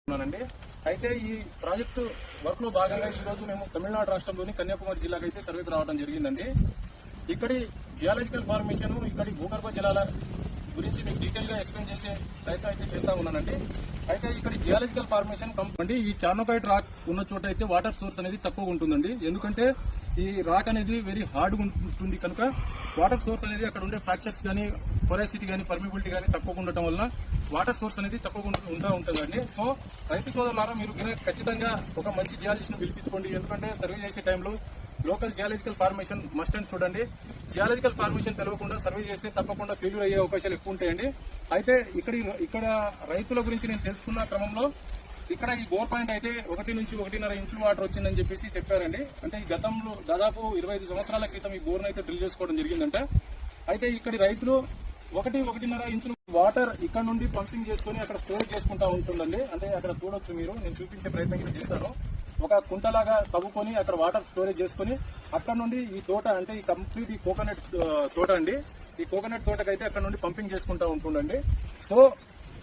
ఉన్నానండి. అయితే ఈ ప్రాజెక్టు వర్క్ లో భాగంగా ఈ రోజు మేము తమిళనాడు రాష్ట్రంలోని కన్యాకుమారి జిల్లాకు అయితే సర్వేకు రావడం జరిగిందండి. ఇక్కడి జియాలజికల్ ఫార్మేషన్, ఇక్కడి భూగర్భ జలాల గురించి మీకు డీటెయిల్ గా ఎక్స్ప్లెయిన్ చేసే ప్రయత్నం అయితే చేస్తా ఉన్నానండి. అయితే ఇక్కడ జియాలజికల్ ఫార్మేషన్ అండి ఈ చార్నోకైట్ రాక్ ఉన్న చోట అయితే వాటర్ సోర్స్ అనేది తక్కువ ఉంటుందండి. ఎందుకంటే ఈ రాక్ అనేది వెరీ హార్డ్ ఉంటుంది కనుక వాటర్ సోర్స్ అనేది అక్కడ ఉండే ఫ్రాక్చర్స్ గానీ, పొరాసిటీ గానీ, పర్మిబిలిటీ గానీ తక్కువ ఉండటం వల్ల వాటర్ సోర్స్ అనేది తక్కువ ఉంటుందండి. సో రైతు సోదరులారా మీరు ఖచ్చితంగా ఒక మంచి జియాలజిస్ట్ ను పిలిపించుకోండి. ఎందుకంటే సర్వే చేసే టైంలో local geological formation must and చూడండి. జియాలజికల్ ఫార్మేషన్ తెలియకుండా సర్వే చేస్తే తప్పకుండా ఫెయిల్యూర్ అయ్యే అవకాశాలు ఎక్కువ ఉంటాయండి. అయితే ఇక్కడ రైతుల గురించి నేను తెలుసుకున్న క్రమంలో ఇక్కడ ఈ బోర్ పాయింట్ అయితే 1 నుంచి 1.5 ఇంచుల వాటర్ వచ్చిందని చెప్పేసి చెప్పారండి. అంటే ఈ గతంలో దాదాపు 25 సంవత్సరాల క్రితం ఈ బోర్ను అయితే డ్రిల్ చేసుకోవడం జరిగిందంట. అయితే ఇక్కడి రైతులు 1-1.5 ఇంచుల వాటర్ ఇక్కడ నుండి పంపింగ్ చేసుకుని అక్కడ స్టోర్ చేసుకుంటా ఉంటుందండి. అంటే అక్కడ చూడొచ్చు మీరు, నేను చూపించే ప్రయత్నం చేస్తాను. ఒక కుంటలాగా తవ్వుకొని అక్కడ వాటర్ స్టోరేజ్ చేసుకుని అక్కడ నుండి ఈ తోట అంటే ఈ కంప్లీట్ ఈ కోకోనట్ తోట అండి, ఈ కోకోనట్ తోటకైతే అక్కడ నుండి పంపింగ్ చేసుకుంటా ఉంటుందండి. సో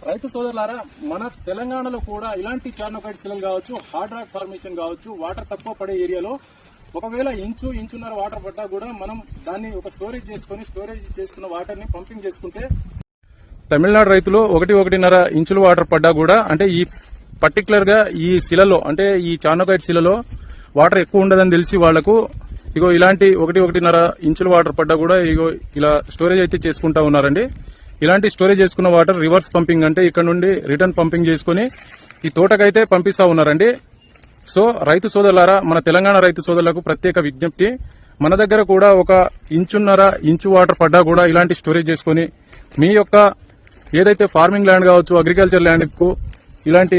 రైతు సోదరులారా మన తెలంగాణలో కూడా ఇలాంటి చార్నోకైట్ శిలలు కావచ్చు, హార్డ్ రాక్ ఫార్మేషన్ కావచ్చు, వాటర్ తక్కువ పడే ఏరియాలో ఒకవేళ ఇంచున్నర వాటర్ పడ్డా కూడా మనం దాన్ని ఒక స్టోరేజ్ చేసుకున్న వాటర్ ని పంపింగ్ చేసుకుంటే తమిళనాడు రైతులు 1-1.5 ఇంచుల వాటర్ పడ్డా కూడా అంటే ఈ పర్టికులర్ గా ఈ శిలలో అంటే ఈ చార్నోకైట్ శిలలో వాటర్ ఎక్కువ ఉండదని తెలిసి వాళ్లకు ఇగో ఇలాంటి 1-1.5 ఇంచుల వాటర్ పడ్డా కూడా ఇగో ఇలా స్టోరేజ్ అయితే చేసుకుంటా ఉన్నారండి. ఇలాంటి స్టోరేజ్ చేసుకున్న వాటర్ రివర్స్ పంపింగ్ అంటే ఇక్కడ నుండి రిటర్న్ పంపింగ్ చేసుకుని ఈ తోటకైతే పంపిస్తా ఉన్నారండి. సో రైతు సోదరులారా మన తెలంగాణ రైతు సోదరులకు ప్రత్యేక విజ్ఞప్తి, మన దగ్గర కూడా 1.5 ఇంచు వాటర్ పడ్డా కూడా ఇలాంటి స్టోరేజ్ చేసుకుని మీ యొక్క ఏదైతే ఫార్మింగ్ ల్యాండ్ కావచ్చు, అగ్రికల్చర్ ల్యాండ్ కు ఇలాంటి